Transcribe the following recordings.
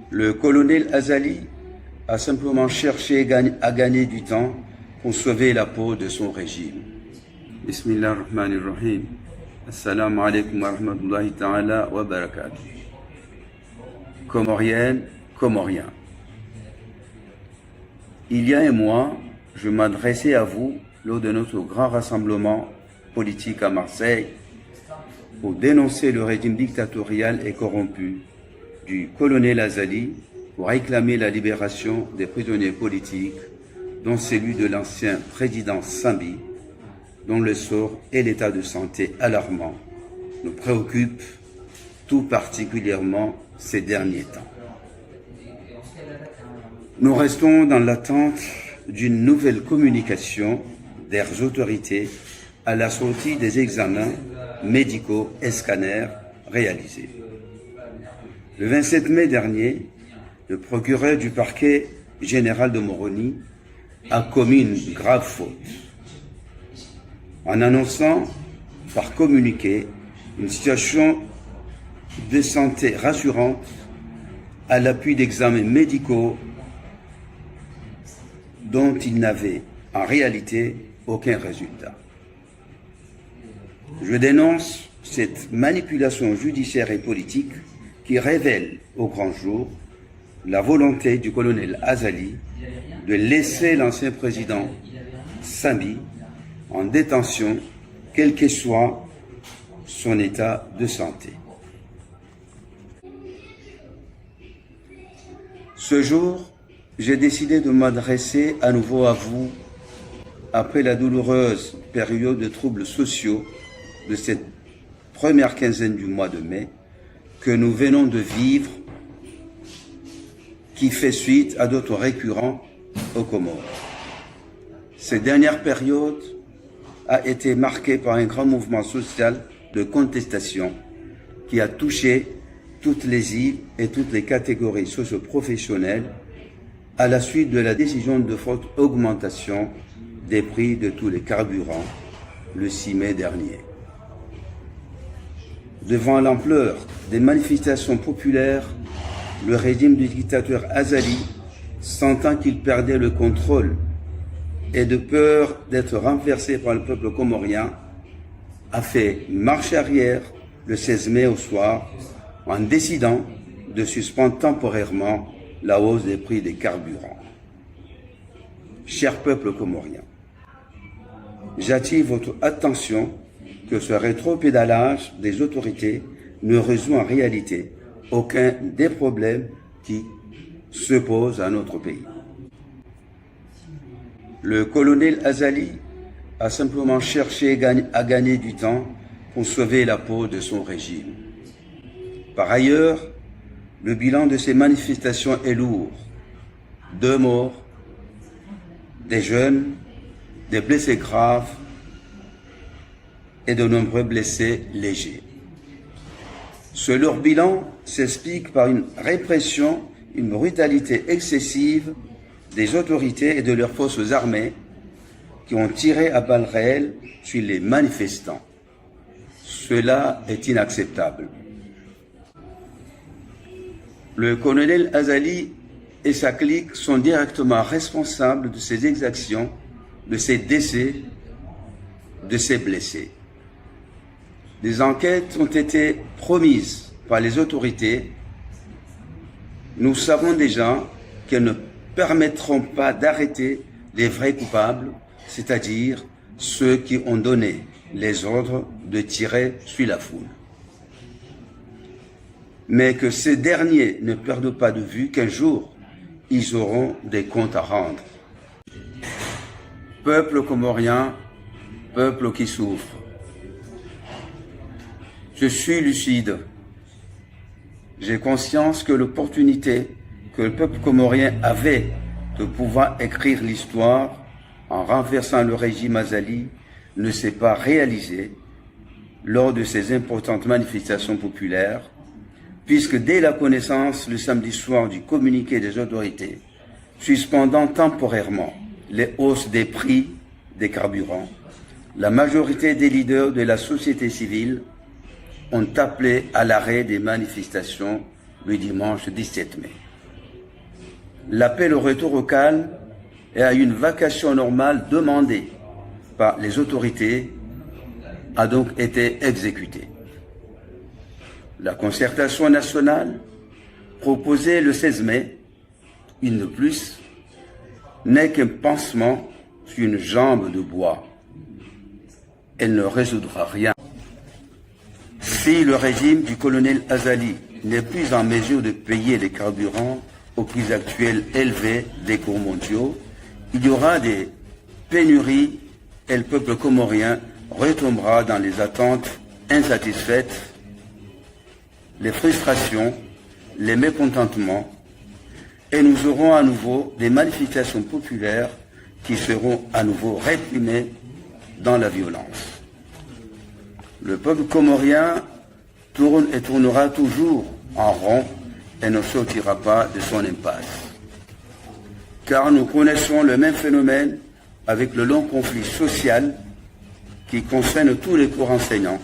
Le colonel Azali a simplement cherché à gagner du temps pour sauver la peau de son régime. Bismillah ar-Rahman ar-Rahim. Assalamu alaikum wa rahmatullahi ta'ala wa barakatuh. Comorienne, Comoriens. Il y a un mois, je m'adressais à vous lors de notre grand rassemblement politique à Marseille pour dénoncer le régime dictatorial et corrompu du colonel Azali, pour réclamer la libération des prisonniers politiques, dont celui de l'ancien président Sambi, dont le sort et l'état de santé alarmant nous préoccupent tout particulièrement ces derniers temps. Nous restons dans l'attente d'une nouvelle communication des autorités à la sortie des examens médicaux et scanners réalisés. Le 27 mai dernier, le procureur du parquet général de Moroni a commis une grave faute en annonçant par communiqué une situation de santé rassurante à l'appui d'examens médicaux dont il n'avait en réalité aucun résultat. Je dénonce cette manipulation judiciaire et politique qui révèle au grand jour la volonté du colonel Azali de laisser l'ancien président Sambi en détention, quel que soit son état de santé. Ce jour, j'ai décidé de m'adresser à nouveau à vous après la douloureuse période de troubles sociaux de cette première quinzaine du mois de mai que nous venons de vivre, qui fait suite à d'autres récurrents aux Comores. Cette dernière période a été marquée par un grand mouvement social de contestation qui a touché toutes les îles et toutes les catégories socio-professionnelles à la suite de la décision de forte augmentation des prix de tous les carburants le 6 mai dernier. Devant l'ampleur des manifestations populaires, le régime du dictateur Azali, sentant qu'il perdait le contrôle et de peur d'être renversé par le peuple comorien, a fait marche arrière le 16 mai au soir en décidant de suspendre temporairement la hausse des prix des carburants. Cher peuple comorien, j'attire votre attention que ce rétropédalage des autorités ne résout en réalité aucun des problèmes qui se posent à notre pays. Le colonel Azali a simplement cherché à gagner du temps pour sauver la peau de son régime. Par ailleurs, le bilan de ces manifestations est lourd. 2 morts, des jeunes, des blessés graves et de nombreux blessés légers. Ce lourd bilan s'explique par une répression, une brutalité excessive des autorités et de leurs forces armées qui ont tiré à balles réelles sur les manifestants. Cela est inacceptable. Le colonel Azali et sa clique sont directement responsables de ces exactions, de ces décès, de ces blessés. Des enquêtes ont été promises par les autorités. Nous savons déjà qu'elles ne permettront pas d'arrêter les vrais coupables, c'est-à-dire ceux qui ont donné les ordres de tirer sur la foule. Mais que ces derniers ne perdent pas de vue qu'un jour, ils auront des comptes à rendre. Peuple comorien, peuple qui souffre. Je suis lucide. J'ai conscience que l'opportunité que le peuple comorien avait de pouvoir écrire l'histoire en renversant le régime Azali ne s'est pas réalisée lors de ces importantes manifestations populaires, puisque dès la connaissance le samedi soir du communiqué des autorités suspendant temporairement les hausses des prix des carburants, la majorité des leaders de la société civile ont appelé à l'arrêt des manifestations le dimanche 17 mai. l'appel au retour au calme et à une vacation normale demandée par les autorités a donc été exécuté. La concertation nationale, proposée le 16 mai, une de plus, n'est qu'un pansement sur une jambe de bois. Elle ne résoudra rien. Si le régime du colonel Azali n'est plus en mesure de payer les carburants aux prix actuels élevés des cours mondiaux, il y aura des pénuries et le peuple comorien retombera dans les attentes insatisfaites, les frustrations, les mécontentements, et nous aurons à nouveau des manifestations populaires qui seront à nouveau réprimées dans la violence. Le peuple comorien tourne et tournera toujours en rond et ne sortira pas de son impasse. Car nous connaissons le même phénomène avec le long conflit social qui concerne tous les corps enseignants,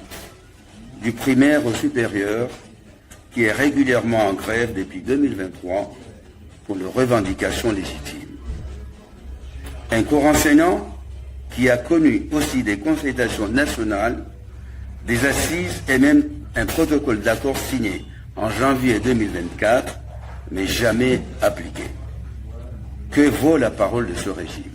du primaire au supérieur, qui est régulièrement en grève depuis 2023 pour leurs revendications légitimes. Un corps enseignant qui a connu aussi des consultations nationales, des assises et même un protocole d'accord signé en janvier 2024, mais jamais appliqué. Que vaut la parole de ce régime?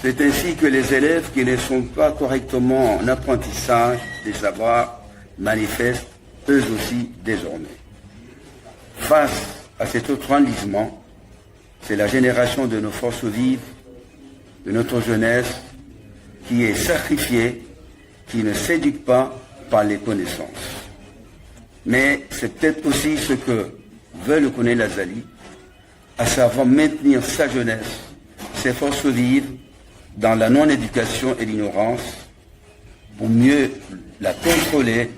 C'est ainsi que les élèves qui ne sont pas correctement en apprentissage des savoirs manifestent eux aussi désormais. Face à cet autre enlisement, c'est la génération de nos forces vives, de notre jeunesse, qui est sacrifiée, qui ne s'éduque pas par les connaissances. Mais c'est peut-être aussi ce que veut le colonel Azali, à savoir maintenir sa jeunesse, ses forces vives, dans la non-éducation et l'ignorance, pour mieux la contrôler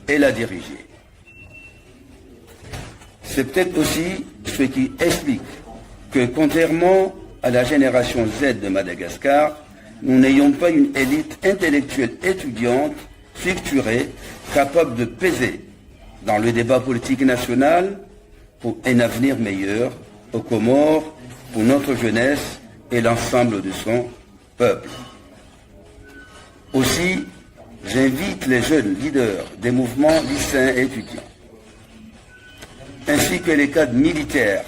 et la diriger. C'est peut-être aussi ce qui explique que, contrairement à la génération Z de Madagascar, nous n'ayons pas une élite intellectuelle étudiante, structurée, capable de peser dans le débat politique national pour un avenir meilleur aux Comores, pour notre jeunesse et l'ensemble de son peuple. Aussi, j'invite les jeunes leaders des mouvements lycéens et étudiants, ainsi que les cadres militaires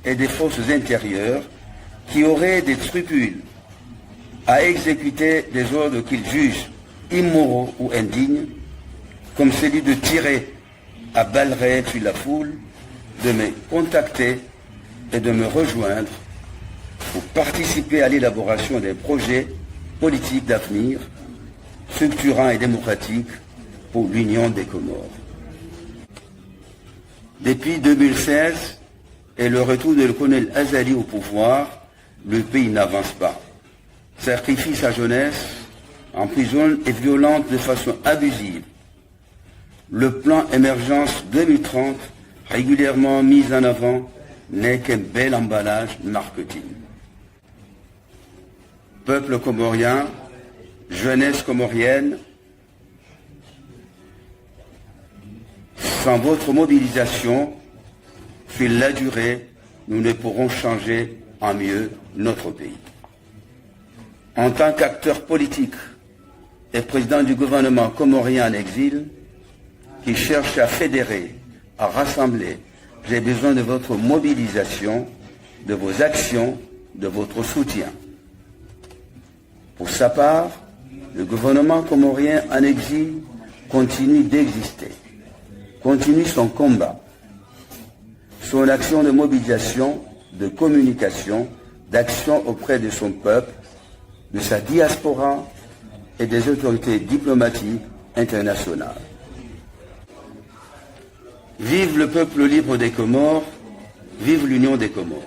et des forces intérieures qui auraient des scrupules à exécuter des ordres qu'ils jugent immoraux ou indignes, comme celui de tirer à balles réelles sur la foule, de me contacter et de me rejoindre pour participer à l'élaboration des projets politiques d'avenir, structurants et démocratiques pour l'Union des Comores. Depuis 2016 et le retour de le colonel Azali au pouvoir, le pays n'avance pas. Sacrifie sa jeunesse, emprisonne et violente de façon abusive. Le plan Émergence 2030, régulièrement mis en avant, n'est qu'un bel emballage marketing. Peuple comorien, jeunesse comorienne, sans votre mobilisation, sur la durée, nous ne pourrons changer en mieux notre pays. En tant qu'acteur politique et président du gouvernement comorien en exil, qui cherche à fédérer, à rassembler, j'ai besoin de votre mobilisation, de vos actions, de votre soutien. Pour sa part, le gouvernement comorien en exil continue d'exister, continue son combat, son action de mobilisation, de communication, d'action auprès de son peuple, de sa diaspora et des autorités diplomatiques internationales. Vive le peuple libre des Comores, vive l'Union des Comores.